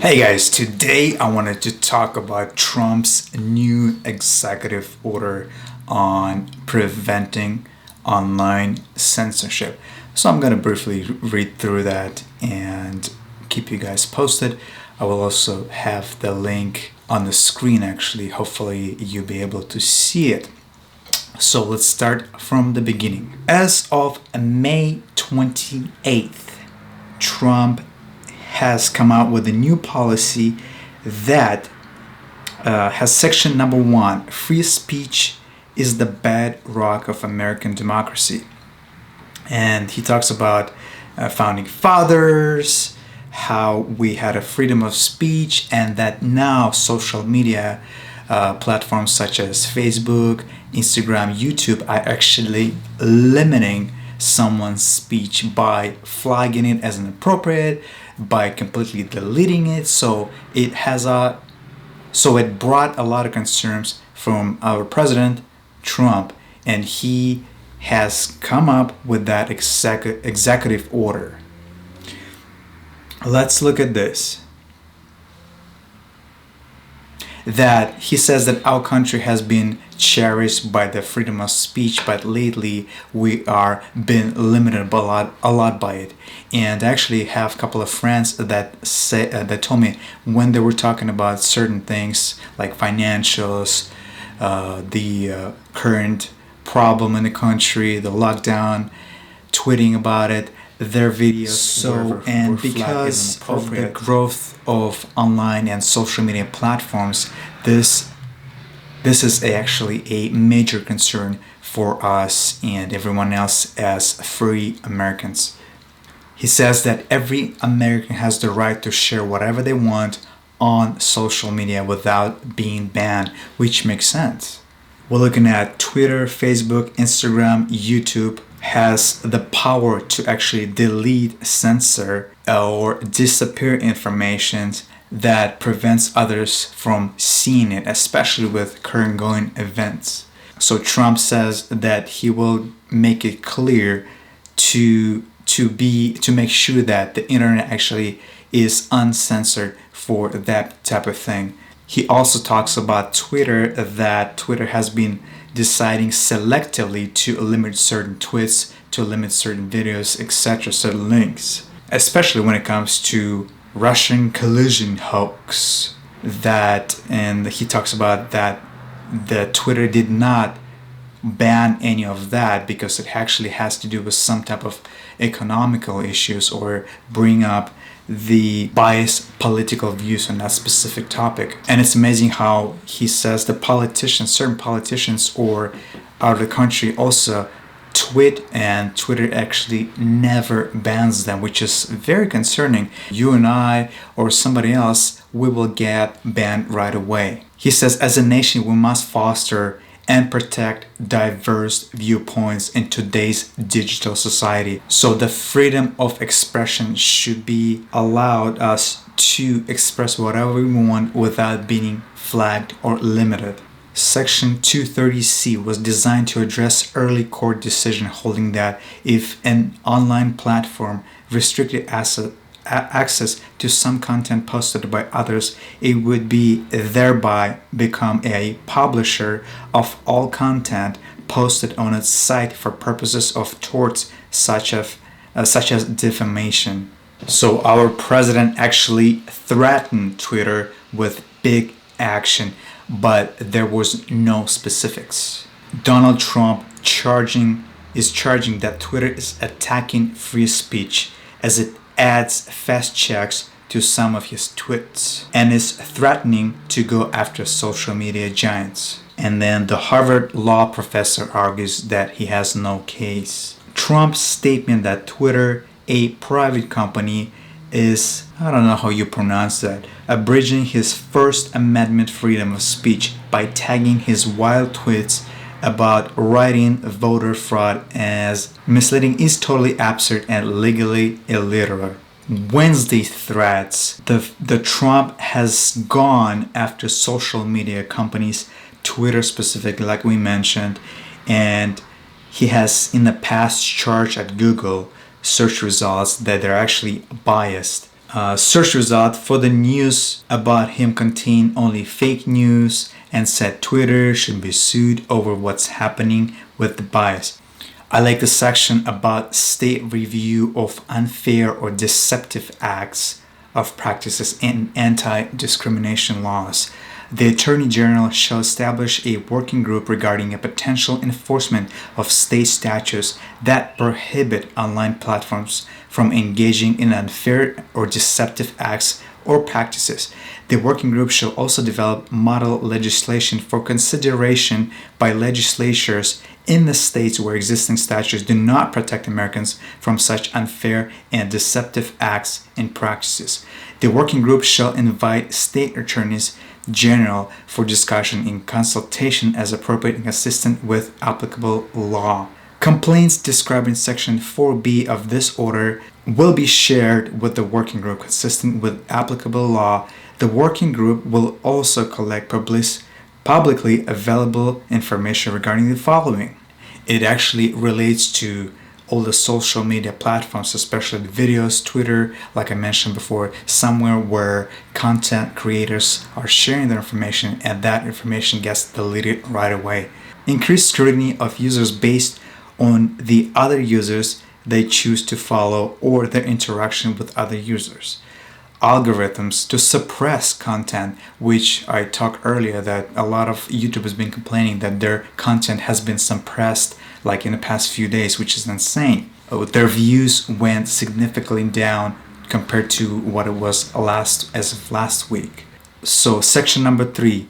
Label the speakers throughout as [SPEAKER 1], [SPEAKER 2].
[SPEAKER 1] Hey guys, today I wanted to talk about Trump's new executive order on preventing online censorship. So I'm going to briefly read through that and keep you guys posted. I will also have the link on the screen actually. Hopefully you'll be able to see it. So let's start from the beginning. As of May 28th, Trump has come out with a new policy that has section number 1: free speech is the bedrock of American democracy. And he talks about founding fathers, how we had a freedom of speech, and that now social media platforms such as Facebook, Instagram, YouTube are actually limiting someone's speech by flagging it as inappropriate, by completely deleting it. So it brought a lot of concerns from our president Trump, and he has come up with that executive order. Let's look at this. That he says that our country has been cherished by the freedom of speech, but lately we are being limited a lot by it. And I actually have a couple of friends that told me when they were talking about certain things like financials, the current problem in the country, the lockdown, tweeting about it, their videos were because of the growth of online and social media platforms, this is actually a major concern for us and everyone else as free Americans. He says that every American has the right to share whatever they want on social media without being banned, which makes sense. We're looking at Twitter, Facebook, Instagram, YouTube has the power to actually delete, censor, or disappear information that prevents others from seeing it, especially with current going events. So Trump says that he will make it clear to make sure that the internet actually is uncensored for that type of thing. He also talks about Twitter, that Twitter has been deciding selectively to limit certain tweets, to limit certain videos, etc., certain links, especially when it comes to Russian collusion hoax. And he talks about that the Twitter did not ban any of that because it actually has to do with some type of economical issues or bring up the biased political views on that specific topic. And it's amazing how he says the certain politicians or out of the country also tweet, and Twitter actually never bans them, which is very concerning. You and I or somebody else, we will get banned right away. He says, as a nation, we must foster and protect diverse viewpoints in today's digital society. So the freedom of expression should be allowed us to express whatever we want without being flagged or limited. Section 230C was designed to address early court decision holding that if an online platform restricted access to some content posted by others, it would be thereby become a publisher of all content posted on its site for purposes of torts such as defamation. So our president actually threatened Twitter with big action, but there was no specifics. Donald Trump is charging that Twitter is attacking free speech as it adds fast checks to some of his tweets and is threatening to go after social media giants. And then the Harvard law professor argues that he has no case. Trump's statement that Twitter, a private company, is, I don't know how you pronounce that, abridging his First Amendment freedom of speech by tagging his wild tweets about writing voter fraud as misleading is totally absurd and legally illiterate. Wednesday threats. The Trump has gone after social media companies, Twitter specifically, like we mentioned, and he has in the past charged at Google search results that they're actually biased. search result for the news about him contained only fake news and said Twitter should be sued over what's happening with the bias. I like the section about state review of unfair or deceptive acts of practices and anti-discrimination laws. The Attorney General shall establish a working group regarding a potential enforcement of state statutes that prohibit online platforms from engaging in unfair or deceptive acts or practices. The working group shall also develop model legislation for consideration by legislatures in the states where existing statutes do not protect Americans from such unfair and deceptive acts and practices. The working group shall invite state attorneys general for discussion in consultation as appropriate and consistent with applicable law. Complaints described in Section 4B of this order will be shared with the working group consistent with applicable law. The working group will also collect publicly available information regarding the following. It actually relates to all the social media platforms, especially the videos, Twitter, like I mentioned before, somewhere where content creators are sharing their information and that information gets deleted right away. Increased scrutiny of users based on the other users they choose to follow or their interaction with other users. Algorithms to suppress content, which I talked earlier that a lot of YouTube has been complaining that their content has been suppressed like in the past few days, which is insane. Their views went significantly down compared to what it was as of last week. So section number 3,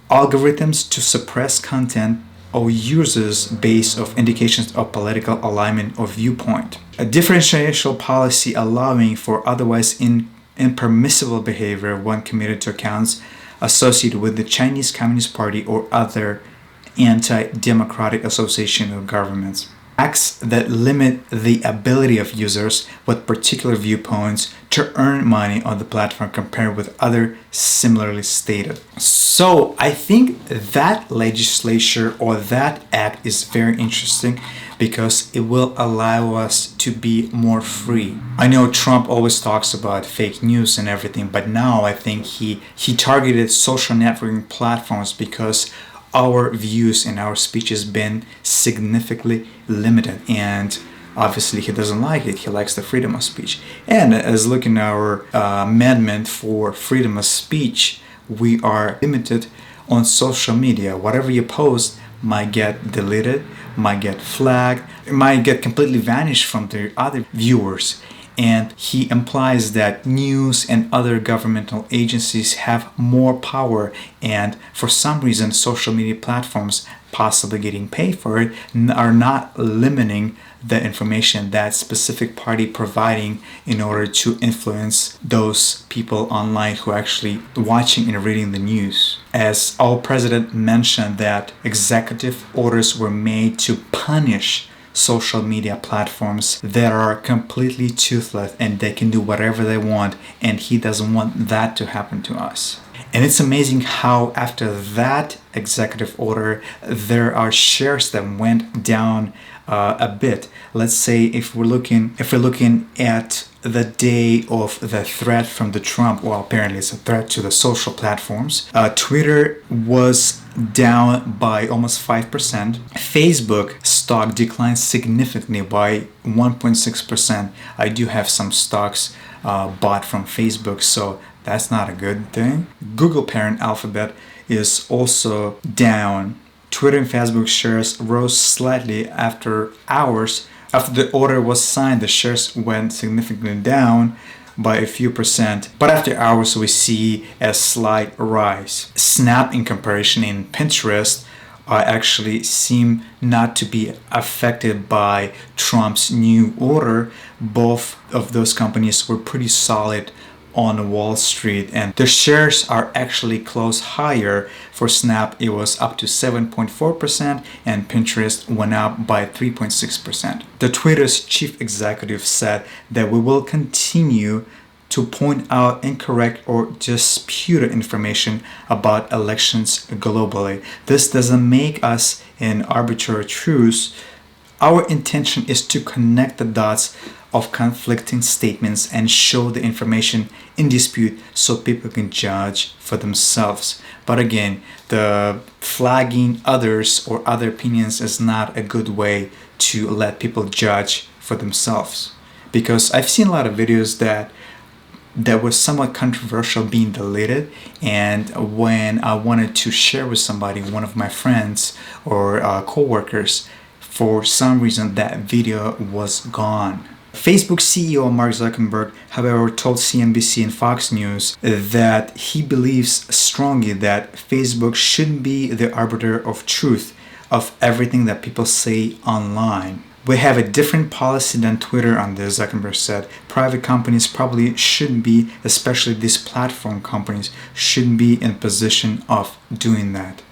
[SPEAKER 1] algorithms to suppress content or users based of indications of political alignment or viewpoint. A differential policy allowing for otherwise impermissible behavior when committed to accounts associated with the Chinese Communist Party or other anti-democratic association of governments. Acts that limit the ability of users with particular viewpoints to earn money on the platform compared with other similarly stated. So I think that legislature or that act is very interesting because it will allow us to be more free. I know Trump always talks about fake news and everything, but now I think he targeted social networking platforms because our views and our speech has been significantly limited, and obviously he doesn't like it. He likes the freedom of speech. And as looking at our amendment for freedom of speech, we are limited on social media. Whatever you post might get deleted, might get flagged, it might get completely vanished from the other viewers. And he implies that news and other governmental agencies have more power, and for some reason social media platforms, possibly getting paid for it, are not limiting the information that specific party providing in order to influence those people online who are actually watching and reading the news. As our president mentioned that executive orders were made to punish social media platforms that are completely toothless and they can do whatever they want, and he doesn't want that to happen to us. And it's amazing how after that executive order there are shares that went down a bit. Let's say if we're looking at the day of the threat from the Trump, well, apparently it's a threat to the social platforms. Twitter was down by almost 5%. Facebook stock declined significantly by 1.6%. I do have some stocks bought from Facebook, so that's not a good thing. Google parent Alphabet is also down. Twitter and Facebook shares rose slightly after hours. After the order was signed, the shares went significantly down by a few percent, but after hours we see a slight rise. Snap in comparison in Pinterest actually seem not to be affected by Trump's new order. Both of those companies were pretty solid on Wall Street, and the shares are actually close higher. For Snap it was up to 7.4% and Pinterest went up by 3.6%. The Twitter's chief executive said that we will continue to point out incorrect or disputed information about elections globally. This doesn't make us an arbitrary truth. Our intention is to connect the dots of conflicting statements and show the information in dispute so people can judge for themselves. But again, the flagging others or other opinions is not a good way to let people judge for themselves, because I've seen a lot of videos that was somewhat controversial being deleted, and when I wanted to share with somebody, one of my friends or co-workers, for some reason that video was gone. Facebook CEO Mark Zuckerberg, however, told CNBC and Fox News that he believes strongly that Facebook shouldn't be the arbiter of truth of everything that people say online. We have a different policy than Twitter on this, Zuckerberg said. Private companies probably shouldn't be, especially these platform companies, shouldn't be in position of doing that.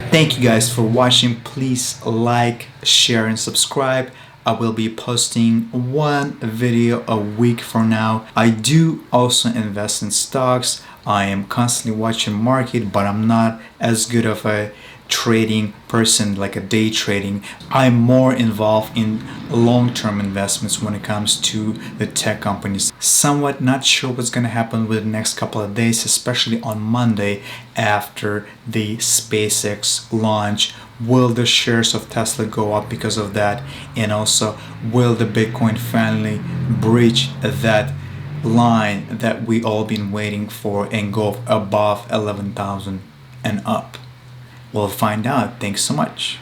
[SPEAKER 1] Thank you guys for watching. Please like, share, and subscribe. I will be posting one video a week from now. I do also invest in stocks. I am constantly watching market, but I'm not as good of a trading person like a day trading. I'm more involved in long-term investments when it comes to the tech companies. Somewhat not sure what's going to happen with the next couple of days, especially on Monday after the SpaceX launch. Will the shares of Tesla go up because of that? And also, will the Bitcoin finally breach that line that we all been waiting for and go above 11,000 and up? We'll find out. Thanks so much.